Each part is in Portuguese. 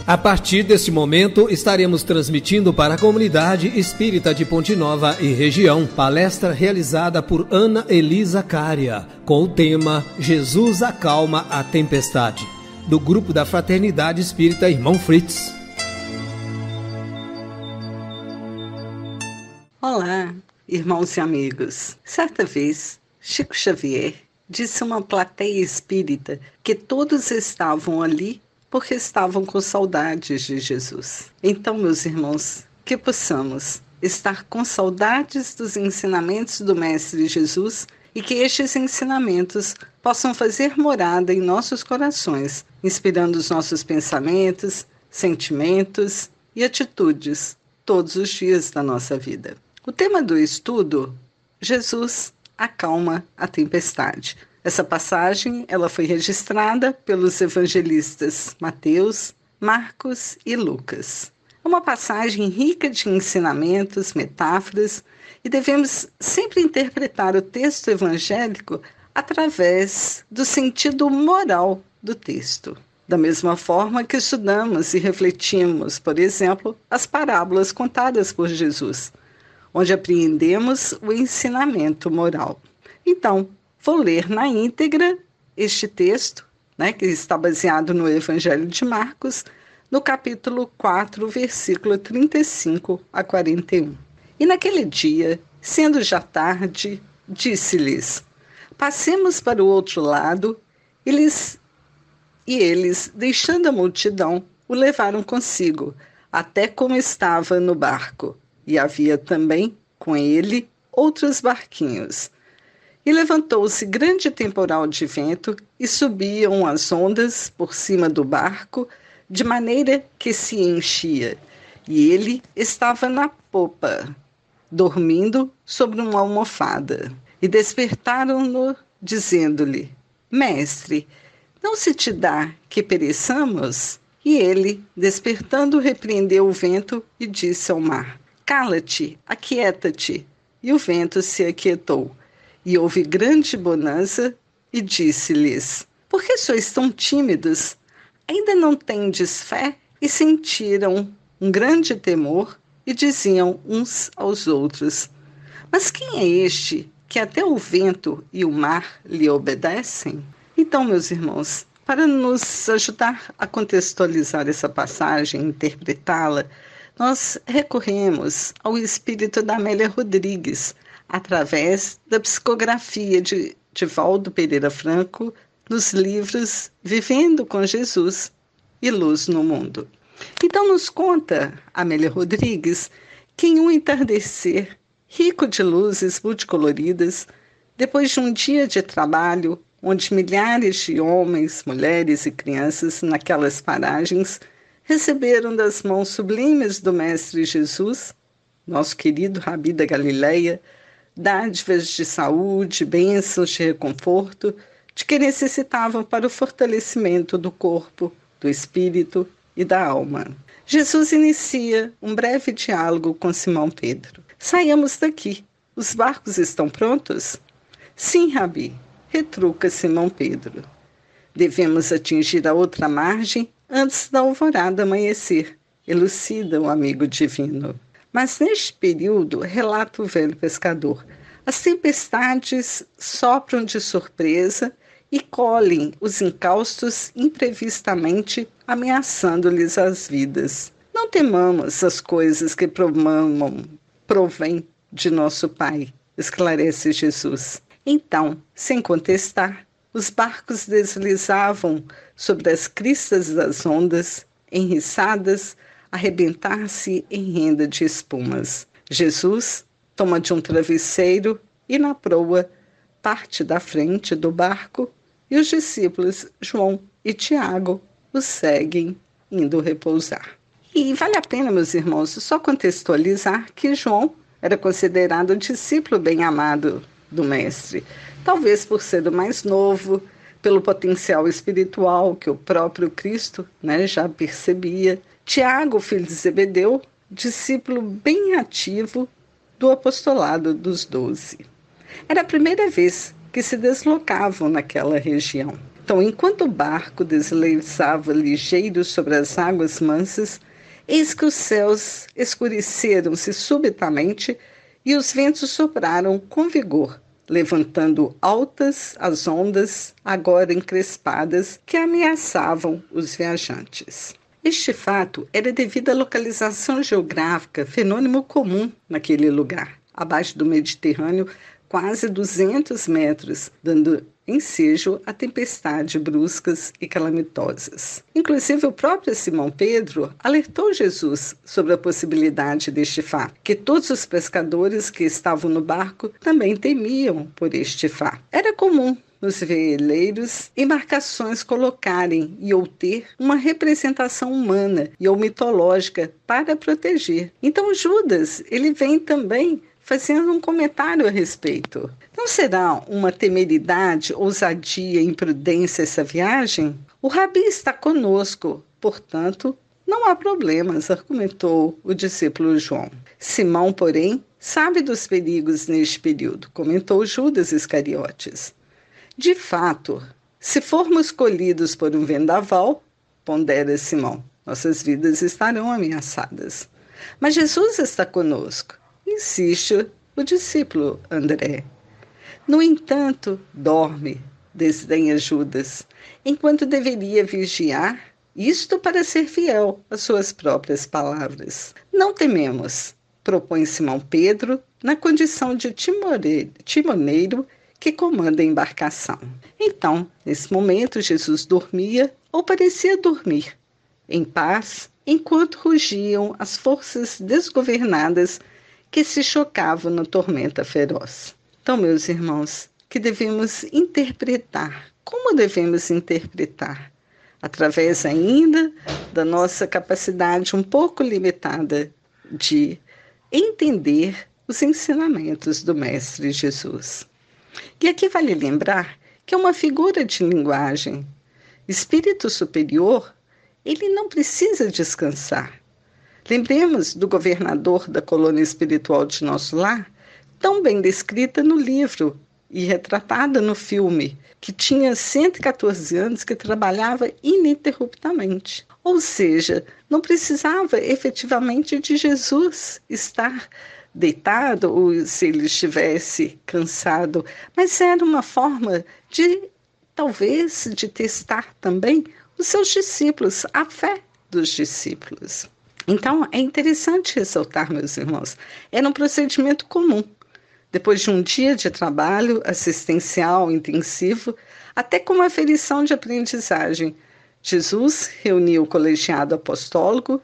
A partir deste momento, estaremos transmitindo para a comunidade espírita de Ponte Nova e região, palestra realizada por Ana Elisa Cária, com o tema Jesus acalma a tempestade, do grupo da Fraternidade Espírita Irmão Fritz. Olá, irmãos e amigos. Certa vez, Chico Xavier disse a uma plateia espírita que todos estavam ali porque estavam com saudades de Jesus. Então, meus irmãos, que possamos estar com saudades dos ensinamentos do Mestre Jesus e que estes ensinamentos possam fazer morada em nossos corações, inspirando os nossos pensamentos, sentimentos e atitudes todos os dias da nossa vida. O tema do estudo, Jesus acalma a tempestade. Essa passagem ela foi registrada pelos evangelistas Mateus, Marcos e Lucas. É uma passagem rica de ensinamentos, metáforas, e devemos sempre interpretar o texto evangélico através do sentido moral do texto. Da mesma forma que estudamos e refletimos, por exemplo, as parábolas contadas por Jesus, onde apreendemos o ensinamento moral. Então, vou ler na íntegra este texto, que está baseado no Evangelho de Marcos, no capítulo 4, versículo 35 a 41. E naquele dia, sendo já tarde, disse-lhes: passemos para o outro lado, e eles, deixando a multidão, o levaram consigo, até como estava no barco. E havia também com ele outros barquinhos. E levantou-se grande temporal de vento, e subiam as ondas por cima do barco, de maneira que se enchia. E ele estava na popa, dormindo sobre uma almofada. E despertaram-no, dizendo-lhe: Mestre, não se te dá que pereçamos? E ele, despertando, repreendeu o vento e disse ao mar: Cala-te, aquieta-te. E o vento se aquietou. E houve grande bonança, e disse-lhes: Por que sois tão tímidos? Ainda não tendes fé? E sentiram um grande temor, e diziam uns aos outros: Mas quem é este, que até o vento e o mar lhe obedecem? Então, meus irmãos, para nos ajudar a contextualizar essa passagem, interpretá-la, nós recorremos ao espírito da Amélia Rodrigues, através da psicografia de Divaldo Pereira Franco, nos livros Vivendo com Jesus e Luz no Mundo. Então nos conta Amélia Rodrigues que em um entardecer rico de luzes multicoloridas, depois de um dia de trabalho, onde milhares de homens, mulheres e crianças naquelas paragens receberam das mãos sublimes do Mestre Jesus, nosso querido Rabi da Galileia, dádivas de saúde, bênçãos de reconforto, de que necessitavam para o fortalecimento do corpo, do espírito e da alma. Jesus inicia um breve diálogo com Simão Pedro. Saiamos daqui. Os barcos estão prontos? Sim, Rabi, retruca Simão Pedro. Devemos atingir a outra margem antes da alvorada amanhecer, elucida o amigo divino. Mas neste período, relata o velho pescador, as tempestades sopram de surpresa e colhem os encaustos imprevistamente, ameaçando-lhes as vidas. Não temamos as coisas que provém de nosso Pai, esclarece Jesus. Então, sem contestar, os barcos deslizavam sobre as cristas das ondas, enriçadas, arrebentar-se em renda de espumas. Jesus toma de um travesseiro e na proa parte da frente do barco e os discípulos João e Tiago o seguem indo repousar. E vale a pena, meus irmãos, só contextualizar que João era considerado o discípulo bem-amado do Mestre, talvez por ser o mais novo, pelo potencial espiritual que o próprio Cristo já percebia. Tiago, filho de Zebedeu, discípulo bem ativo do apostolado dos 12. Era a primeira vez que se deslocavam naquela região. Então, enquanto o barco deslizava ligeiro sobre as águas mansas, eis que os céus escureceram-se subitamente e os ventos sopraram com vigor, levantando altas as ondas, agora encrespadas, que ameaçavam os viajantes. Este fato era devido à localização geográfica, fenômeno comum naquele lugar, abaixo do Mediterrâneo, quase 200 metros, dando ensejo a tempestades bruscas e calamitosas. Inclusive, o próprio Simão Pedro alertou Jesus sobre a possibilidade deste fato, que todos os pescadores que estavam no barco também temiam por este fato. Era comum nos veleiros, embarcações colocarem e ou ter uma representação humana e ou mitológica para proteger. Então Judas, ele vem também fazendo um comentário a respeito. Não será uma temeridade, ousadia e imprudência essa viagem? O Rabi está conosco, portanto, não há problemas, argumentou o discípulo João. Simão, porém, sabe dos perigos neste período, comentou Judas Iscariotes. De fato, se formos colhidos por um vendaval, pondera Simão, nossas vidas estarão ameaçadas. Mas Jesus está conosco, insiste o discípulo André. No entanto, dorme, desdenha Judas, enquanto deveria vigiar, isto para ser fiel às suas próprias palavras. Não tememos, propõe Simão Pedro, na condição de timoneiro que comanda a embarcação. Então, nesse momento, Jesus dormia ou parecia dormir, em paz, enquanto rugiam as forças desgovernadas que se chocavam na tormenta feroz. Então, meus irmãos, que devemos interpretar. Como devemos interpretar? Através ainda da nossa capacidade um pouco limitada de entender os ensinamentos do Mestre Jesus. E aqui vale lembrar que é uma figura de linguagem. Espírito superior, ele não precisa descansar. Lembremos do governador da colônia espiritual de Nosso Lar, tão bem descrita no livro e retratada no filme, que tinha 114 anos, que trabalhava ininterruptamente. Ou seja, não precisava efetivamente de Jesus estar deitado ou se ele estivesse cansado, mas era uma forma de, talvez, de testar também os seus discípulos, a fé dos discípulos. Então, é interessante ressaltar, meus irmãos, era um procedimento comum. Depois de um dia de trabalho assistencial intensivo, até com uma aferição de aprendizagem, Jesus reuniu o colegiado apostólico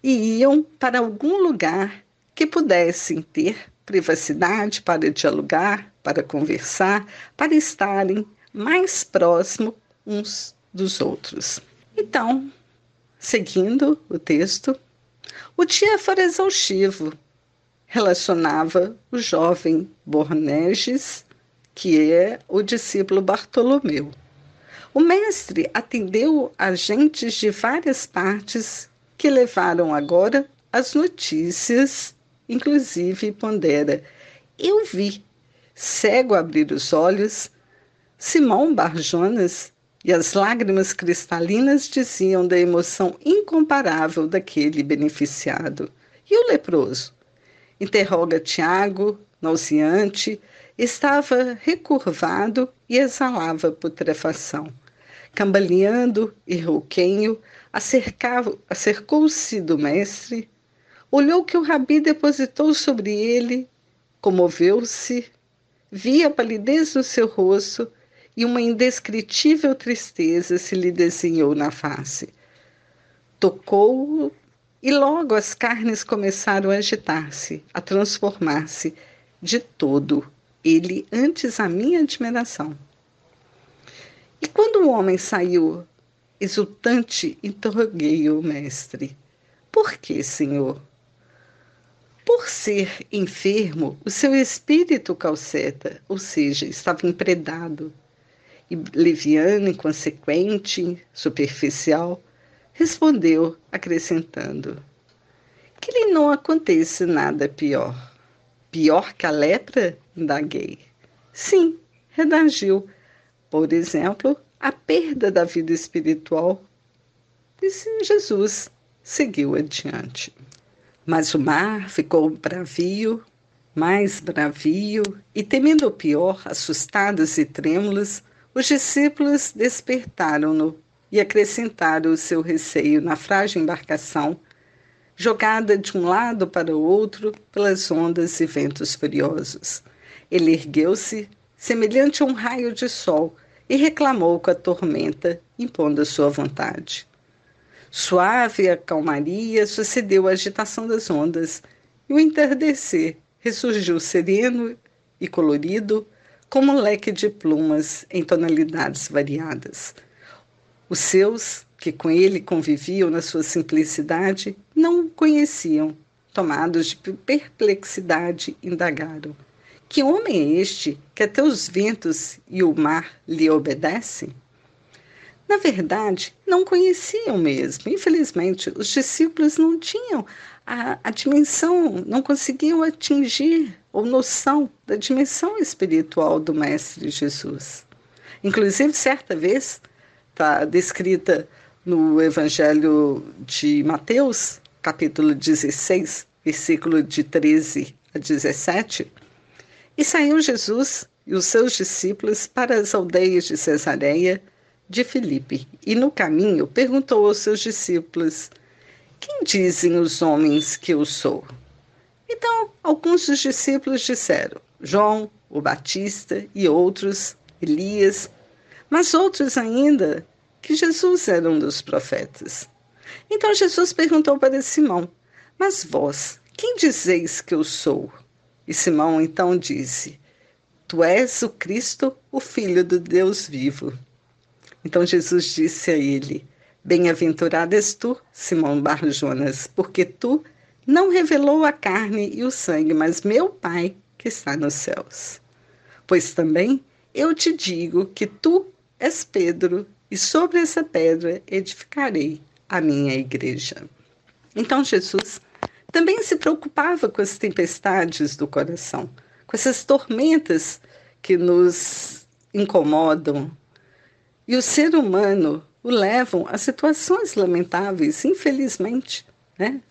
e iam para algum lugar que pudessem ter privacidade para dialogar, para conversar, para estarem mais próximos uns dos outros. Então, seguindo o texto, o dia fora exaustivo. Relacionava o jovem Boanerges, que é o discípulo Bartolomeu. O mestre atendeu agentes de várias partes que levaram agora as notícias, inclusive pondera. Eu vi, cego abrir os olhos, Simão Bar-Jonas, e as lágrimas cristalinas diziam da emoção incomparável daquele beneficiado. E o leproso? Interroga Tiago, nauseante, estava recurvado e exalava putrefação. Cambaleando e rouquenho, acercou-se do mestre, olhou que o rabi depositou sobre ele, comoveu-se, via a palidez do seu rosto e uma indescritível tristeza se lhe desenhou na face. Tocou-o e logo as carnes começaram a agitar-se, a transformar-se de todo, ele antes a minha admiração. E quando o homem saiu exultante, interroguei o mestre: por que, Senhor? Por ser enfermo, o seu espírito calceta, ou seja, estava empredado, e leviano, inconsequente, superficial, respondeu, acrescentando: que lhe não aconteça nada pior. Pior que a lepra? Indaguei. Sim, reagiu. Por exemplo, a perda da vida espiritual. E sim, Jesus seguiu adiante. Mas o mar ficou bravio, mais bravio, e temendo o pior, assustados e trêmulos, os discípulos despertaram-no e acrescentaram o seu receio na frágil embarcação, jogada de um lado para o outro pelas ondas e ventos furiosos. Ele ergueu-se, semelhante a um raio de sol, e reclamou com a tormenta, impondo a sua vontade. Suave a calmaria sucedeu a agitação das ondas, e o entardecer ressurgiu sereno e colorido, como um leque de plumas em tonalidades variadas. Os seus, que com ele conviviam na sua simplicidade, não o conheciam. Tomados de perplexidade, indagaram: que homem é este que até os ventos e o mar lhe obedecem? Na verdade, não conheciam mesmo. Infelizmente, os discípulos não tinham a dimensão, não conseguiam atingir ou noção da dimensão espiritual do Mestre Jesus. Inclusive, certa vez, está descrita no Evangelho de Mateus, capítulo 16, versículo de 13 a 17, e saiu Jesus e os seus discípulos para as aldeias de Cesareia de Filipe, e no caminho perguntou aos seus discípulos: quem dizem os homens que eu sou? Então, alguns dos discípulos disseram: João, o Batista, e outros, Elias, mas outros ainda, que Jesus era um dos profetas. Então Jesus perguntou para Simão: mas vós, quem dizeis que eu sou? E Simão então disse: tu és o Cristo, o Filho do Deus vivo. Então Jesus disse a ele: bem-aventurado és tu, Simão Bar-Jonas, porque tu não revelou a carne e o sangue, mas meu Pai que está nos céus. Pois também eu te digo que tu és Pedro, e sobre essa pedra edificarei a minha igreja. Então Jesus também se preocupava com as tempestades do coração, com essas tormentas que nos incomodam. E o ser humano o levam a situações lamentáveis, infelizmente,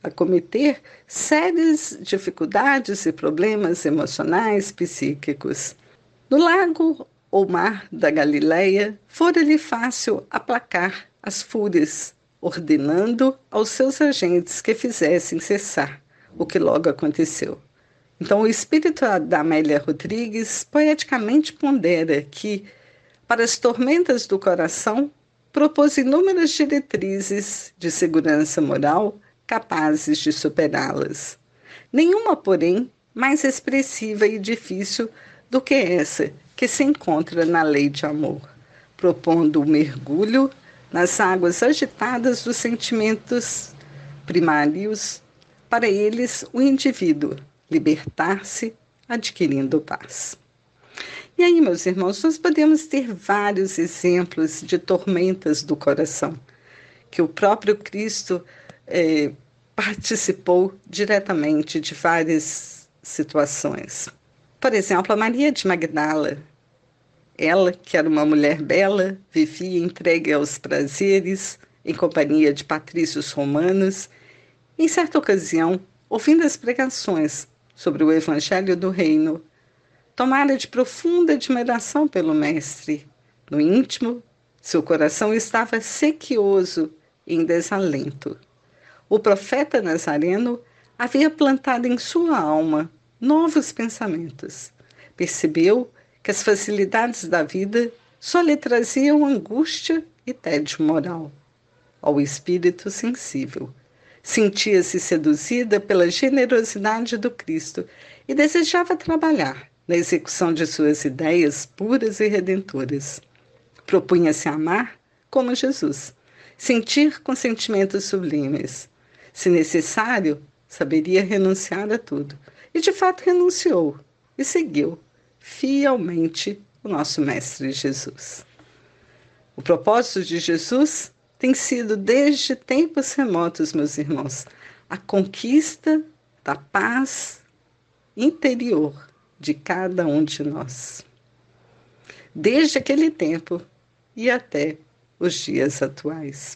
a cometer sérias dificuldades e problemas emocionais, psíquicos. No lago ou mar da Galileia, fora-lhe fácil aplacar as fúrias, ordenando aos seus agentes que fizessem cessar, o que logo aconteceu. Então, o espírito da Amélia Rodrigues poeticamente pondera que, para as tormentas do coração, propôs inúmeras diretrizes de segurança moral capazes de superá-las. Nenhuma, porém, mais expressiva e difícil do que essa que se encontra na lei de amor, propondo o mergulho nas águas agitadas dos sentimentos primários, para eles o indivíduo libertar-se adquirindo paz. E aí, meus irmãos, nós podemos ter vários exemplos de tormentas do coração, que o próprio Cristo participou diretamente de várias situações. Por exemplo, a Maria de Magdala, ela, que era uma mulher bela, vivia entregue aos prazeres, em companhia de patrícios romanos. Em certa ocasião, ouvindo as pregações sobre o Evangelho do Reino, tomara de profunda admiração pelo Mestre. No íntimo, seu coração estava sequioso e em desalento. O profeta Nazareno havia plantado em sua alma novos pensamentos. Percebeu que as facilidades da vida só lhe traziam angústia e tédio moral. Ao espírito sensível, sentia-se seduzida pela generosidade do Cristo e desejava trabalhar na execução de suas ideias puras e redentoras. Propunha-se amar como Jesus, sentir com sentimentos sublimes. Se necessário, saberia renunciar a tudo. E de fato renunciou e seguiu fielmente o nosso Mestre Jesus. O propósito de Jesus tem sido, desde tempos remotos, meus irmãos, a conquista da paz interior de cada um de nós. desde aquele tempo e até os dias atuais.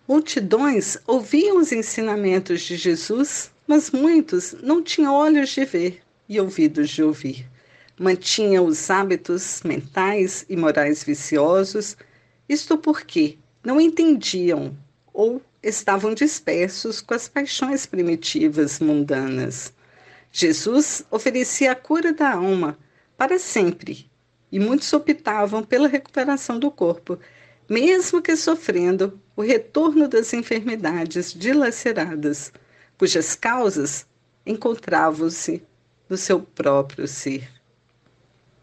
Multidões ouviam os ensinamentos de Jesus, mas muitos não tinham olhos de ver e ouvidos de ouvir. Mantinham os hábitos mentais e morais viciosos, isto porque não entendiam ou estavam dispersos com as paixões primitivas mundanas. Jesus oferecia a cura da alma para sempre, e muitos optavam pela recuperação do corpo, mesmo que sofrendo o retorno das enfermidades dilaceradas, cujas causas encontravam-se no seu próprio ser.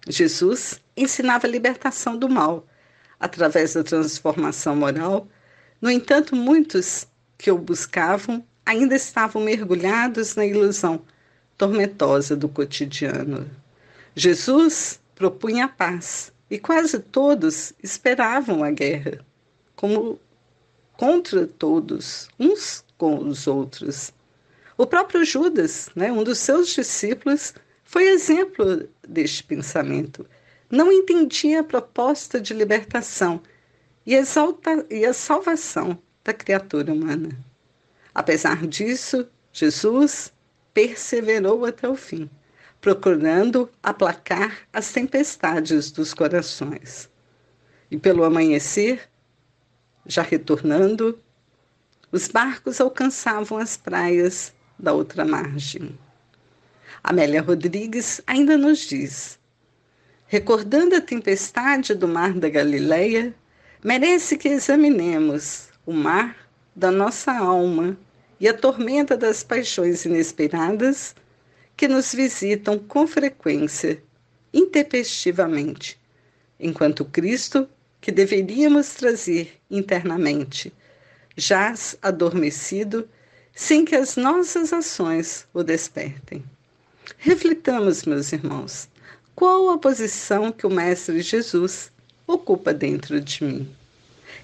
Jesus ensinava a libertação do mal, através da transformação moral. No entanto, muitos que o buscavam ainda estavam mergulhados na ilusão tormentosa do cotidiano. Jesus propunha a paz e quase todos esperavam a guerra, como contra todos, uns com os outros. O próprio Judas, um dos seus discípulos, foi exemplo deste pensamento. Não entendia a proposta de libertação e a salvação da criatura humana. Apesar disso, Jesus perseverou até o fim, procurando aplacar as tempestades dos corações. E pelo amanhecer, já retornando, os barcos alcançavam as praias da outra margem. Amélia Rodrigues ainda nos diz: recordando a tempestade do mar da Galileia, merece que examinemos o mar da nossa alma e a tormenta das paixões inesperadas que nos visitam com frequência, intempestivamente, enquanto Cristo, que deveríamos trazer internamente, jaz adormecido, sem que as nossas ações o despertem. Reflitamos, meus irmãos, qual a posição que o Mestre Jesus ocupa dentro de mim?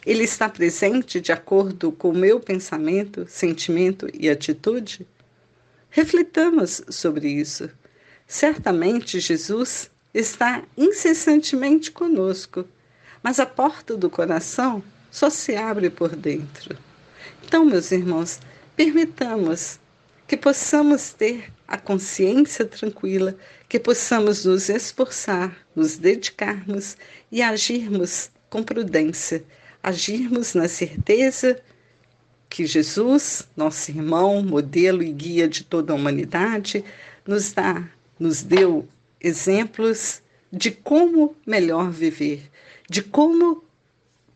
Ele está presente de acordo com o meu pensamento, sentimento e atitude? Reflitamos sobre isso. Certamente Jesus está incessantemente conosco, mas a porta do coração só se abre por dentro. Então, meus irmãos, permitamos que possamos ter a consciência tranquila, que possamos nos esforçar, nos dedicarmos e agirmos com prudência, agirmos na certeza que Jesus, nosso irmão, modelo e guia de toda a humanidade, nos deu exemplos de como melhor viver, de como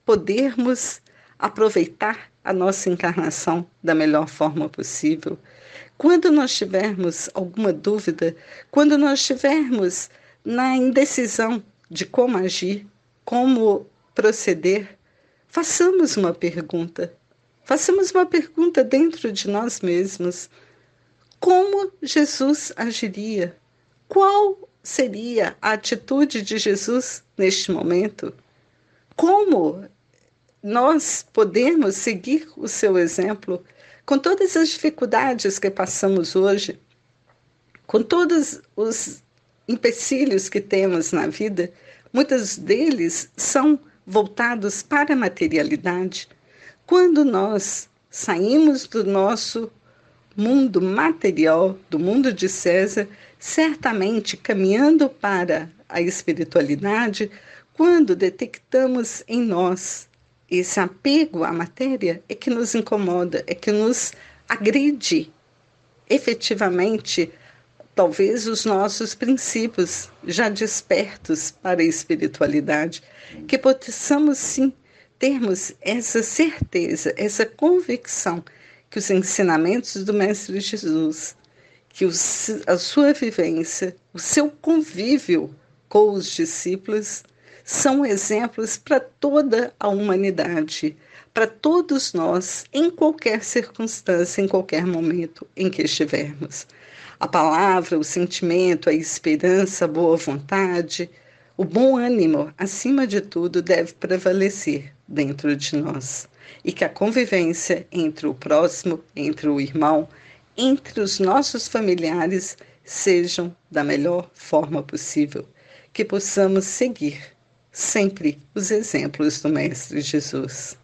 podermos aproveitar a nossa encarnação da melhor forma possível. Quando nós tivermos alguma dúvida, quando nós estivermos na indecisão de como agir, como proceder, façamos uma pergunta. Façamos uma pergunta dentro de nós mesmos. Como Jesus agiria? Qual seria a atitude de Jesus neste momento? Como nós podemos seguir o seu exemplo com todas as dificuldades que passamos hoje, com todos os empecilhos que temos na vida? Muitos deles são voltados para a materialidade. Quando nós saímos do nosso mundo material, do mundo de César, certamente caminhando para a espiritualidade, quando detectamos em nós esse apego à matéria, é que nos incomoda, é que nos agride efetivamente, talvez os nossos princípios já despertos para a espiritualidade, que possamos sim termos essa certeza, essa convicção que os ensinamentos do Mestre Jesus, que a sua vivência, o seu convívio com os discípulos são exemplos para toda a humanidade, para todos nós, em qualquer circunstância, em qualquer momento em que estivermos. A palavra, o sentimento, a esperança, a boa vontade, o bom ânimo, acima de tudo, deve prevalecer dentro de nós. E que a convivência entre o próximo, entre o irmão, entre os nossos familiares, sejam da melhor forma possível. Que possamos seguir sempre os exemplos do Mestre Jesus.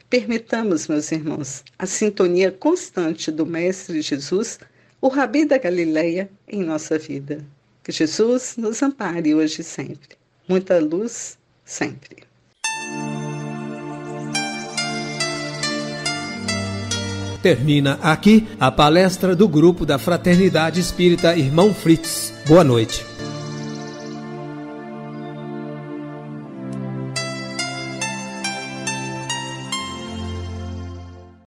Permitamos, meus irmãos, a sintonia constante do Mestre Jesus, o Rabi da Galileia, em nossa vida. Que Jesus nos ampare hoje e sempre. Muita luz, sempre. Termina aqui a palestra do Grupo da Fraternidade Espírita Irmão Fritz. Boa noite.